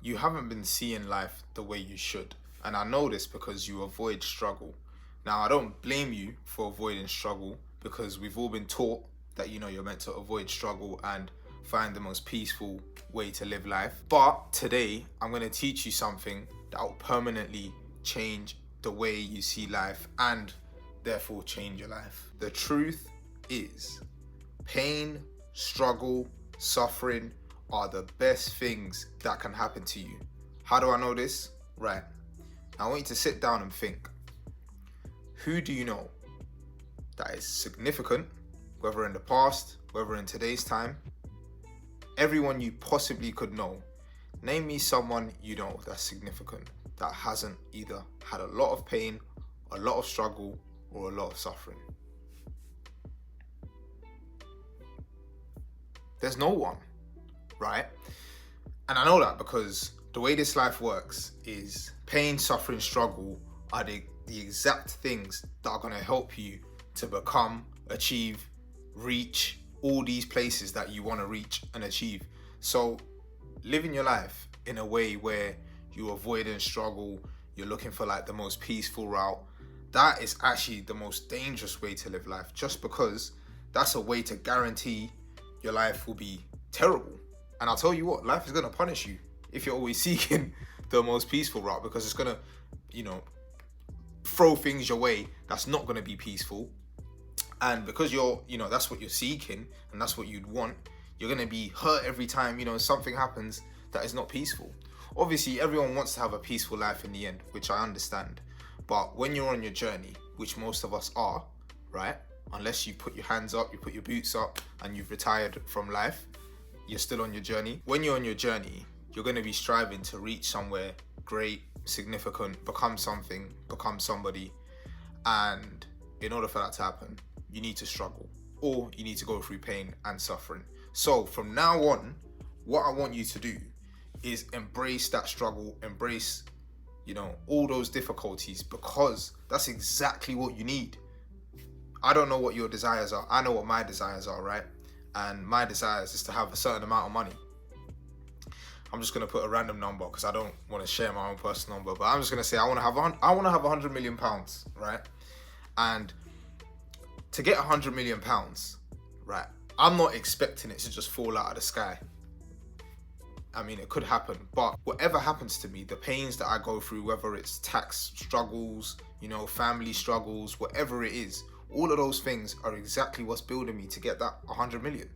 You haven't been seeing life the way you should. And I know this because you avoid struggle. Now, I don't blame you for avoiding struggle because we've all been taught that, you're meant to avoid struggle and find the most peaceful way to live life. But today, I'm going to teach you something that will permanently change the way you see life and therefore change your life. The truth is, pain, struggle, suffering are the best things that can happen to you. How do I know this? Right. I want you to sit down and think. Who do you know that is significant, whether in the past, whether in today's time? Everyone you possibly could know. Name me someone you know that's significant, that hasn't either had a lot of pain, a lot of struggle, or a lot of suffering. There's no one, right? And I know that because the way this life works is pain, suffering, struggle are the exact things that are going to help you to become, achieve, reach all these places that you want to reach and achieve. So living your life in a way where you're avoiding struggle, you're looking for like the most peaceful route, that is actually the most dangerous way to live life, just because that's a way to guarantee your life will be terrible. And I'll tell you what, life is going to punish you if you're always seeking the most peaceful route, because it's going to, throw things your way that's not going to be peaceful. And because you're, that's what you're seeking and that's what you'd want, you're going to be hurt every time, something happens that is not peaceful. Obviously, everyone wants to have a peaceful life in the end, which I understand. But when you're on your journey, which most of us are, right? Unless you put your hands up, you put your boots up and you've retired from life, you're still on your journey. When you're on your journey, you're going to be striving to reach somewhere great, significant, become something, become somebody. And in order for that to happen, you need to struggle, or you need to go through pain and suffering. So from now on, what I want you to do is embrace that struggle, embrace, all those difficulties, because that's exactly what you need. I don't know what your desires are. I know what my desires are, right? And my desires is to have a certain amount of money. I'm just gonna put a random number because I don't want to share my own personal number, but I'm just gonna say I want to have £100 million, right? And to get £100 million, right? I'm not expecting it to just fall out of the sky. I mean, it could happen, but whatever happens to me, the pains that I go through, whether it's tax struggles, family struggles, whatever it is, all of those things are exactly what's building me to get that 100 million,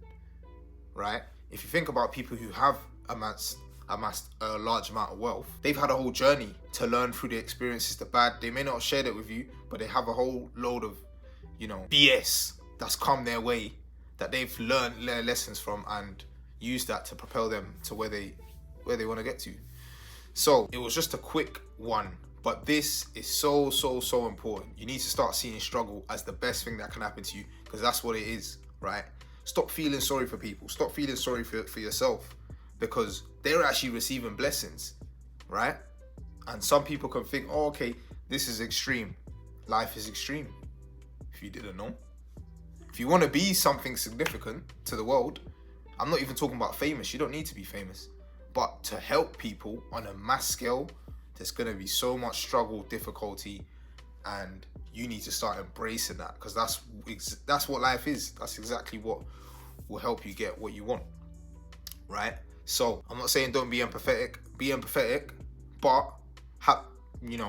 right? If you think about people who have amassed a large amount of wealth, they've had a whole journey to learn through the experiences, the bad. They may not have shared it with you, but they have a whole load of, BS that's come their way that they've learned their lessons from and used that to propel them to where they want to get to. So it was just a quick one, but this is so important. You need to start seeing struggle as the best thing that can happen to you, because that's what it is, right? Stop feeling sorry for people. Stop feeling sorry for yourself, because they're actually receiving blessings, right? And some people can think, oh, okay, this is extreme. Life is extreme. If you didn't know. If you want to be something significant to the world, I'm not even talking about famous. You don't need to be famous. But to help people on a mass scale, there's going to be so much struggle, difficulty, and you need to start embracing that, because that's what life is. That's exactly what will help you get what you want, right? So I'm not saying don't be empathetic, but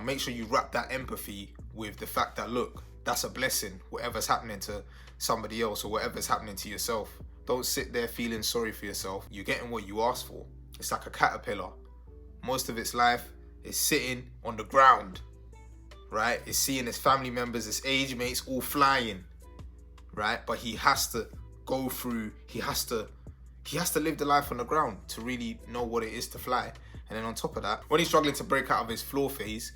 make sure you wrap that empathy with the fact that, look, that's a blessing, whatever's happening to somebody else or whatever's happening to yourself. Don't sit there feeling sorry for yourself. You're getting what you asked for. It's like a caterpillar. Most of its life is sitting on the ground, right? It's seeing its family members, its age mates all flying, right? But he has to go through, he has to live the life on the ground to really know what it is to fly. And then on top of that, when he's struggling to break out of his floor phase,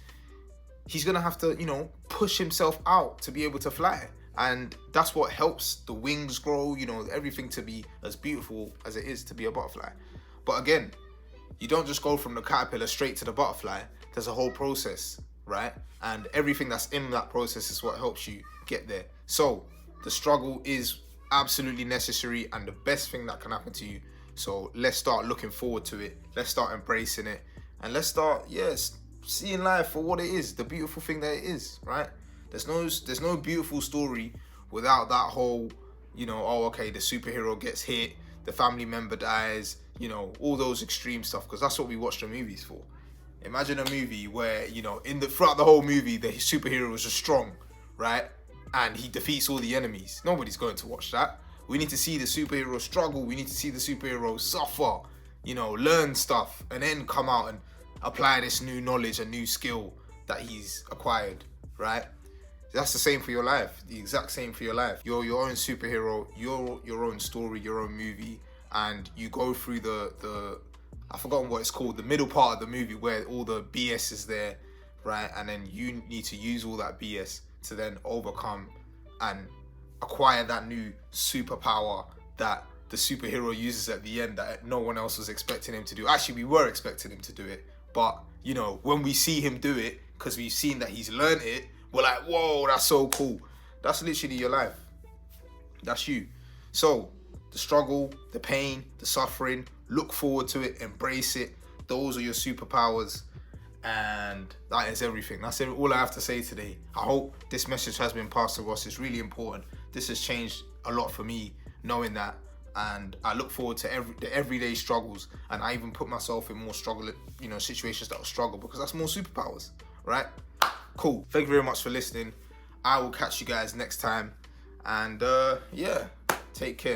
he's gonna have to, push himself out to be able to fly. And that's what helps the wings grow, everything to be as beautiful as it is to be a butterfly. But again, you don't just go from the caterpillar straight to the butterfly. There's a whole process, right? And everything that's in that process is what helps you get there. So the struggle is absolutely necessary and the best thing that can happen to you. So let's start looking forward to it. Let's start embracing it. And let's start, yes, seeing life for what it is, the beautiful thing that it is, right? There's no beautiful story without that whole, oh, okay, the superhero gets hit, the family member dies, all those extreme stuff, because that's what we watch the movies for. Imagine a movie where, throughout the whole movie, the superhero is just strong, right? And he defeats all the enemies. Nobody's going to watch that. We need to see the superhero struggle. We need to see the superhero suffer, learn stuff, and then come out and apply this new knowledge and new skill that he's acquired, right? That's the same for your life. The exact same for your life. You're your own superhero, your own story, your own movie, and you go through the I've forgotten what it's called, the middle part of the movie where all the BS is there, right? And then you need to use all that BS to then overcome and acquire that new superpower that the superhero uses at the end that no one else was expecting him to do. Actually, we were expecting him to do it, but when we see him do it, because we've seen that he's learned it, we're like, whoa, that's so cool. That's literally your life. That's you. So the struggle, the pain, the suffering, look forward to it, embrace it. Those are your superpowers. And that is everything. That's all I have to say today. I hope this message has been passed to us. It's really important. This has changed a lot for me, knowing that. And I look forward to the everyday struggles. And I even put myself in more situations that will struggle, because that's more superpowers, right? Cool. Thank you very much for listening. I will catch you guys next time. And yeah, take care.